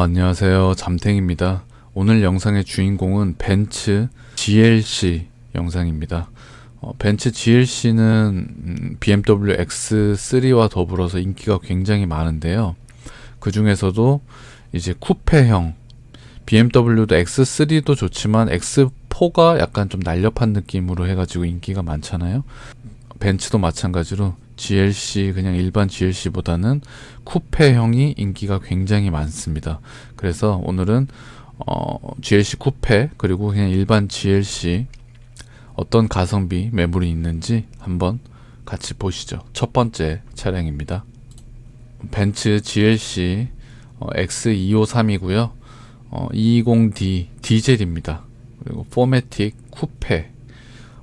안녕하세요. 잠탱입니다. 오늘 영상의 주인공은 벤츠 GLC 영상입니다. 벤츠 GLC는 BMW X3와 더불어서 인기가 굉장히 많은데요. 그 중에서도 이제 쿠페형, BMW도 X3도 좋지만 X4가 약간 좀 날렵한 느낌으로 해가지고 인기가 많잖아요. 벤츠도 마찬가지로 GLC, 그냥 일반 GLC보다는 쿠페형이 인기가 굉장히 많습니다. 그래서 오늘은 GLC 쿠페 그리고 그냥 일반 GLC 어떤 가성비 매물이 있는지 한번 같이 보시죠. 첫 번째 차량입니다. 벤츠 GLC X253이고요. 220D 디젤입니다. 그리고 포매틱 쿠페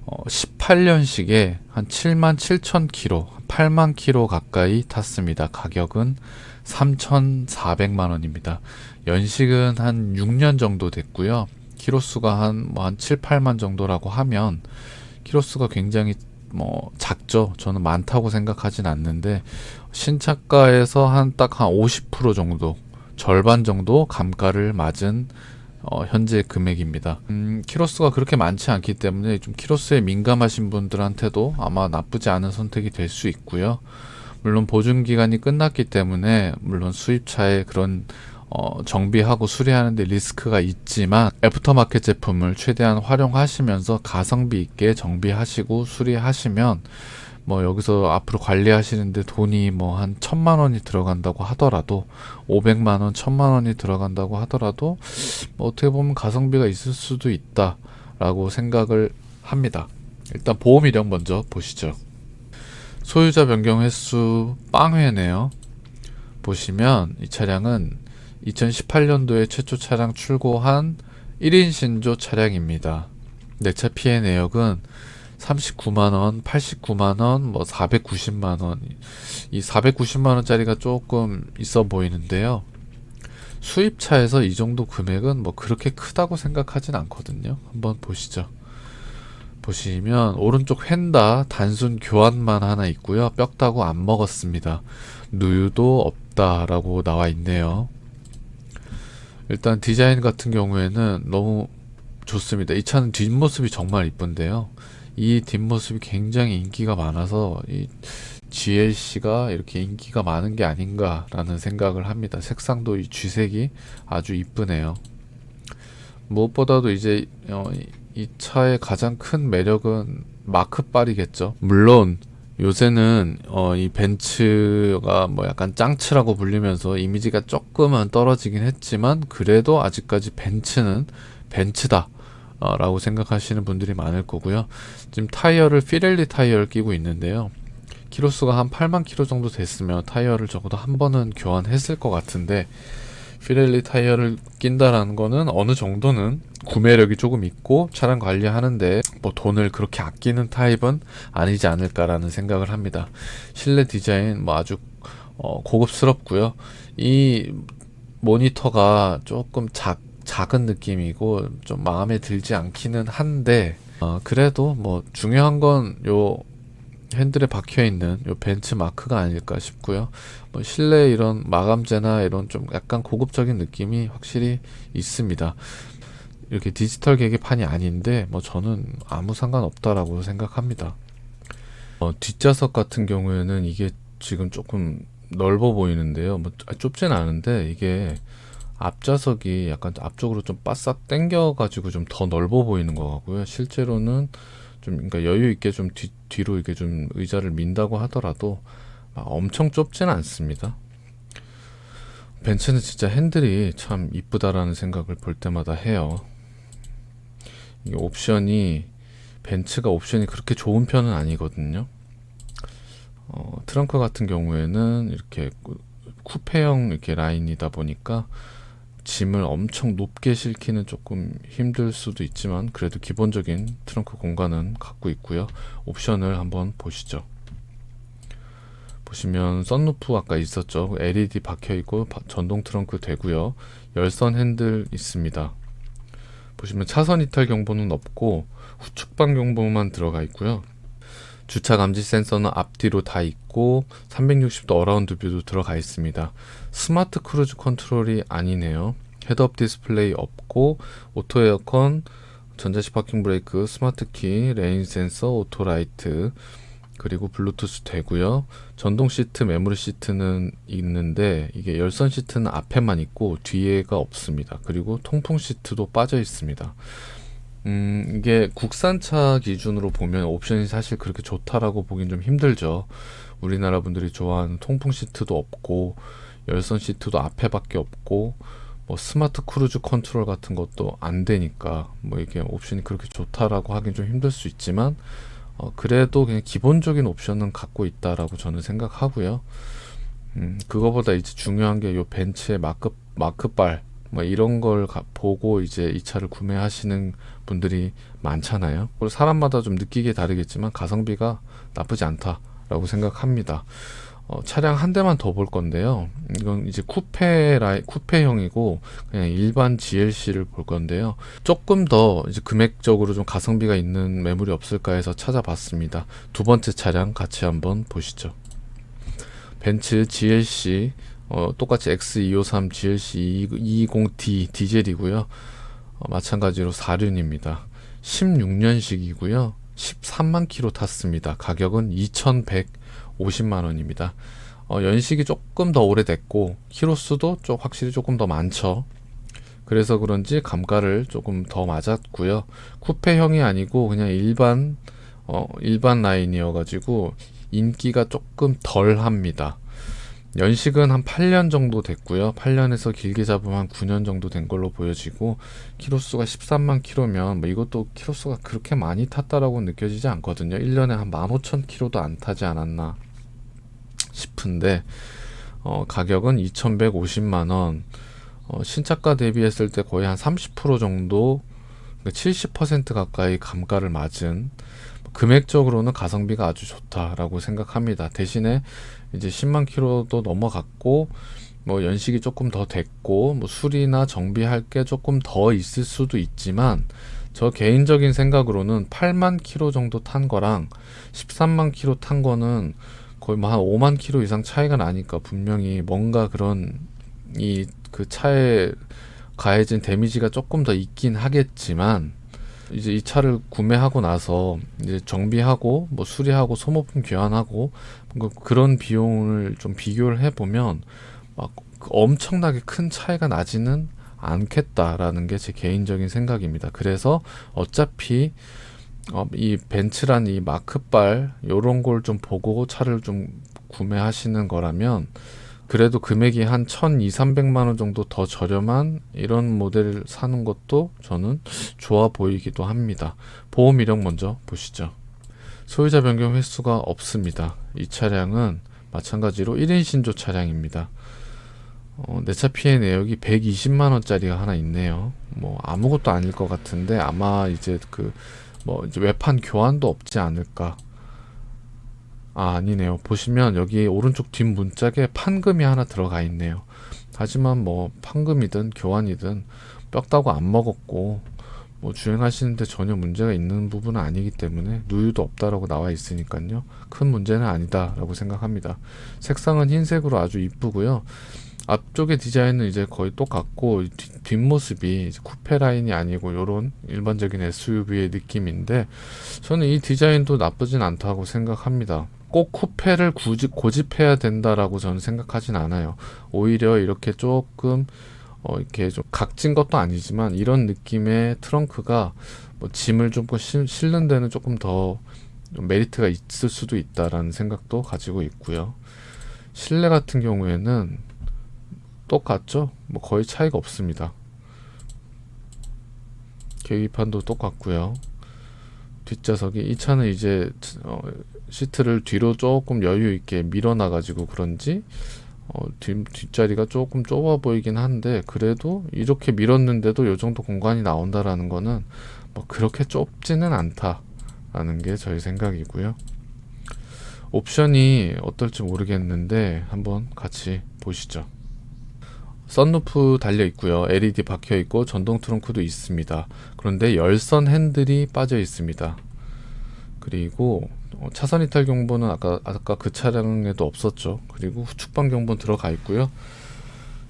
18년식에 한 77,000km, 8만 km 가까이 탔습니다. 가격은 3,400만원입니다. 연식은 한 6년 정도 됐고요. 키로수가 한 7, 8만 정도라고 하면 키로수가 굉장히 작죠. 저는 많다고 생각하진 않는데 신차가에서 한 50% 정도, 절반 정도 감가를 맞은 현재 금액입니다. 키로수가 그렇게 많지 않기 때문에 좀 키로수에 민감하신 분들한테도 아마 나쁘지 않은 선택이 될 수 있고요. 물론 보증 기간이 끝났기 때문에 물론 수입차에 그런 정비하고 수리하는데 리스크가 있지만 애프터마켓 제품을 최대한 활용하시면서 가성비 있게 정비하시고 수리하시면 여기서 앞으로 관리하시는데 돈이 한 1,000만원이 들어간다고 하더라도 500만원, 1,000만원이 들어간다고 하더라도 어떻게 보면 가성비가 있을 수도 있다 라고 생각을 합니다. 일단 보험 이력 먼저 보시죠. 소유자 변경 횟수 빵회네요. 보시면 이 차량은 2018년도에 최초 차량 출고한 1인 신조 차량입니다. 내차 피해 내역은 39만원, 89만원, 490만원. 이 490만원짜리가 조금 있어 보이는데요. 수입차에서 이 정도 금액은 그렇게 크다고 생각하진 않거든요. 한번 보시죠. 보시면 오른쪽 휀다 단순 교환만 하나 있고요. 뼈다구 안 먹었습니다. 누유도 없다라고 나와 있네요. 일단 디자인 같은 경우에는 너무 좋습니다. 이 차는 뒷모습이 정말 이쁜데요. 이 뒷모습이 굉장히 인기가 많아서 이 GLC가 이렇게 인기가 많은 게 아닌가라는 생각을 합니다. 색상도 이 쥐색이 아주 이쁘네요. 무엇보다도 이제 이 차의 가장 큰 매력은 마크빨이겠죠. 물론 요새는 이 벤츠가 약간 짱츠라고 불리면서 이미지가 조금은 떨어지긴 했지만 그래도 아직까지 벤츠는 벤츠다 라고 생각하시는 분들이 많을 거고요. 지금 타이어를 피렐리 타이어를 끼고 있는데요. 키로수가 한 8만 킬로 정도 됐으면 타이어를 적어도 한 번은 교환했을 것 같은데 피렐리 타이어를 낀다라는 거는 어느 정도는 구매력이 조금 있고 차량 관리하는데 돈을 그렇게 아끼는 타입은 아니지 않을까라는 생각을 합니다. 실내 디자인 아주 고급스럽고요. 이 모니터가 조금 작은 느낌이고 좀 마음에 들지 않기는 한데 그래도 중요한 건 요 핸들에 박혀있는 요 벤츠 마크가 아닐까 싶고요. 실내 이런 마감재나 이런 좀 약간 고급적인 느낌이 확실히 있습니다. 이렇게 디지털 계기판이 아닌데 저는 아무 상관없다라고 생각합니다. 뒷좌석 같은 경우에는 이게 지금 조금 넓어 보이는데요. 좁진 않은데 이게 앞좌석이 약간 앞쪽으로 좀 바싹 당겨가지고 좀 더 넓어 보이는 것 같고요. 실제로는 좀 그러니까 여유 있게 좀 뒤로 이렇게 좀 의자를 민다고 하더라도 엄청 좁진 않습니다. 벤츠는 진짜 핸들이 참 이쁘다라는 생각을 볼 때마다 해요. 이게 벤츠가 옵션이 그렇게 좋은 편은 아니거든요. 트렁크 같은 경우에는 이렇게 쿠페형 이렇게 라인이다 보니까 짐을 엄청 높게 싣기는 조금 힘들 수도 있지만 그래도 기본적인 트렁크 공간은 갖고 있고요. 옵션을 한번 보시죠. 보시면 썬루프 아까 있었죠. LED 박혀 있고 전동 트렁크 되고요. 열선 핸들 있습니다. 보시면 차선 이탈 경보는 없고 후측방 경보만 들어가 있고요. 주차 감지 센서는 앞뒤로 다 있고 360도 어라운드 뷰도 들어가 있습니다. 스마트 크루즈 컨트롤이 아니네요. 헤드업 디스플레이 없고 오토 에어컨, 전자식 파킹 브레이크, 스마트 키, 레인 센서, 오토 라이트, 그리고 블루투스 되고요. 전동 시트, 메모리 시트는 있는데 이게 열선 시트는 앞에만 있고 뒤에가 없습니다. 그리고 통풍 시트도 빠져 있습니다. 이게 국산차 기준으로 보면 옵션이 사실 그렇게 좋다라고 보긴 좀 힘들죠. 우리나라 분들이 좋아하는 통풍 시트도 없고 열선 시트도 앞에밖에 없고 뭐 스마트 크루즈 컨트롤 같은 것도 안 되니까 뭐 이게 옵션이 그렇게 좋다라고 하긴 좀 힘들 수 있지만 그래도 그냥 기본적인 옵션은 갖고 있다라고 저는 생각하고요. 그거보다 이제 중요한 게 요 벤츠의 마크빨 뭐 이런 걸 보고 이제 이 차를 구매하시는 분들이 많잖아요. 그리고 사람마다 좀 느끼게 다르겠지만 가성비가 나쁘지 않다라고 생각합니다. 차량 한 대만 더 볼 건데요. 이건 이제 쿠페형이고 그냥 일반 GLC를 볼 건데요. 조금 더 이제 금액적으로 좀 가성비가 있는 매물이 없을까 해서 찾아봤습니다. 두 번째 차량 같이 한번 보시죠. 벤츠 GLC 똑같이 X253 GLC 220D 디젤이고요. 마찬가지로 4륜입니다. 16년식이고요. 13만 킬로 탔습니다. 가격은 2,150만 원입니다. 연식이 조금 더 오래됐고 키로수도 확실히 조금 더 많죠. 그래서 그런지 감가를 조금 더 맞았고요. 쿠페형이 아니고 그냥 일반 라인이어가지고 인기가 조금 덜 합니다. 연식은 한 8년 정도 됐고요. 8년에서 길게 잡으면 한 9년 정도 된 걸로 보여지고 키로수가 13만 킬로면 뭐 이것도 키로수가 그렇게 많이 탔다라고 느껴지지 않거든요. 1년에 한 15,000킬로도 안 타지 않았나 싶은데 가격은 2,150만 원. 신차가 대비했을 때 거의 한 30% 정도 70% 가까이 감가를 맞은 금액적으로는 가성비가 아주 좋다라고 생각합니다. 대신에 이제 10만 킬로도 넘어갔고 뭐 연식이 조금 더 됐고 뭐 수리나 정비할 게 조금 더 있을 수도 있지만 저 개인적인 생각으로는 8만 킬로 정도 탄 거랑 13만 킬로 탄 거는 거의 뭐 한 5만 킬로 이상 차이가 나니까 분명히 뭔가 그런 그 차에 가해진 데미지가 조금 더 있긴 하겠지만 이제 이 차를 구매하고 나서 이제 정비하고 뭐 수리하고 소모품 교환하고 그런 비용을 좀 비교를 해보면 막 엄청나게 큰 차이가 나지는 않겠다라는 게 제 개인적인 생각입니다. 그래서 어차피 이 벤츠란 이 마크빨 요런 걸 좀 보고 차를 좀 구매하시는 거라면 그래도 금액이 한 1,200~300만 원 정도 더 저렴한 이런 모델을 사는 것도 저는 좋아 보이기도 합니다. 보험 이력 먼저 보시죠. 소유자 변경 횟수가 없습니다. 이 차량은 마찬가지로 1인 신조 차량입니다. 내차 피해 내역이 120만 원짜리가 하나 있네요. 뭐 아무것도 아닐 것 같은데 아마 이제 이제 외판 교환도 없지 않을까. 아니네요. 보시면 여기 오른쪽 뒷 문짝에 판금이 하나 들어가 있네요. 하지만 뭐 판금이든 교환이든 뼈다고 안 먹었고 뭐 주행하시는데 전혀 문제가 있는 부분은 아니기 때문에 누유도 없다라고 나와 있으니까요. 큰 문제는 아니다라고 생각합니다. 색상은 흰색으로 아주 이쁘고요. 앞쪽의 디자인은 이제 거의 똑같고 뒷모습이 이제 쿠페 라인이 아니고 요런 일반적인 SUV의 느낌인데 저는 이 디자인도 나쁘진 않다고 생각합니다. 꼭 쿠페를 고집해야 된다라고 저는 생각하진 않아요. 오히려 이렇게 조금 이렇게 좀 각진 것도 아니지만 이런 느낌의 트렁크가 뭐 짐을 조금 실는 데는 조금 더 메리트가 있을 수도 있다라는 생각도 가지고 있고요. 실내 같은 경우에는 똑같죠? 뭐 거의 차이가 없습니다. 계기판도 똑같고요. 뒷좌석이 이 차는 이제 시트를 뒤로 조금 여유 있게 밀어놔 가지고 그런지 뒷자리가 조금 좁아 보이긴 한데 그래도 이렇게 밀었는데도 요 정도 공간이 나온다라는 거는 뭐 그렇게 좁지는 않다라는 게 저희 생각이고요. 옵션이 어떨지 모르겠는데 한번 같이 보시죠. 썬루프 달려 있고요. LED 박혀 있고 전동 트렁크도 있습니다. 그런데 열선 핸들이 빠져 있습니다. 그리고 차선 이탈 경보는 아까 그 차량에도 없었죠. 그리고 후측방 경보는 들어가 있고요.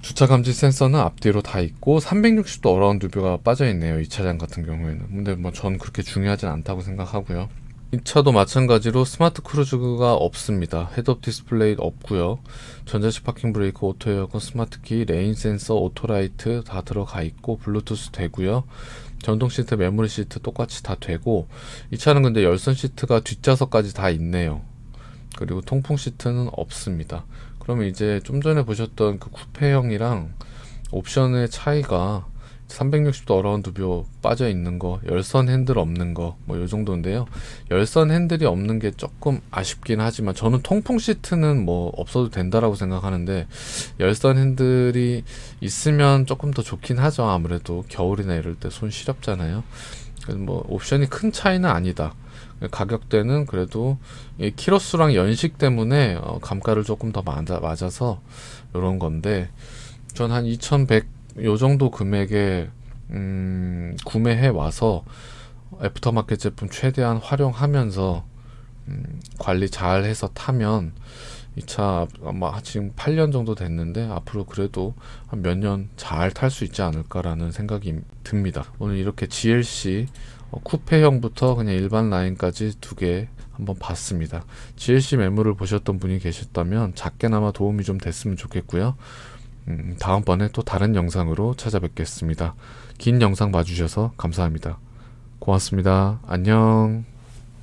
주차 감지 센서는 앞뒤로 다 있고 360도 어라운드 뷰가 빠져 있네요. 이 차량 같은 경우에는. 근데 뭐 전 그렇게 중요하진 않다고 생각하고요. 이 차도 마찬가지로 스마트 크루즈가 없습니다. 헤드업 디스플레이 없고요. 전자식 파킹 브레이크, 오토 에어컨, 스마트 키, 레인 센서, 오토라이트 다 들어가 있고 블루투스 되고요. 전동 시트, 메모리 시트 똑같이 다 되고, 이 차는 근데 열선 시트가 뒷좌석까지 다 있네요. 그리고 통풍 시트는 없습니다. 그러면 이제 좀 전에 보셨던 그 쿠페형이랑 옵션의 차이가 360도 어라운드 뷰 빠져 있는 거, 열선 핸들 없는 거, 뭐 요 정도인데요. 열선 핸들이 없는 게 조금 아쉽긴 하지만 저는 통풍 시트는 뭐 없어도 된다라고 생각하는데, 열선 핸들이 있으면 조금 더 좋긴 하죠. 아무래도 겨울이나 이럴 때 손 시렵잖아요. 그래서 뭐 옵션이 큰 차이는 아니다. 가격대는 그래도 이 키로수랑 연식 때문에 감가를 조금 더 맞아서 이런 건데, 전 한 2100 요 정도 금액에 구매해 와서 애프터마켓 제품 최대한 활용하면서 관리 잘 해서 타면, 이 차 아마 지금 8년 정도 됐는데 앞으로 그래도 한 몇 년 잘 탈 수 있지 않을까라는 생각이 듭니다. 오늘 이렇게 GLC 쿠페형부터 그냥 일반 라인까지 두 개 한번 봤습니다. GLC 매물을 보셨던 분이 계셨다면 작게나마 도움이 좀 됐으면 좋겠고요. 다음번에 또 다른 영상으로 찾아뵙겠습니다. 긴 영상 봐주셔서 감사합니다. 고맙습니다. 안녕.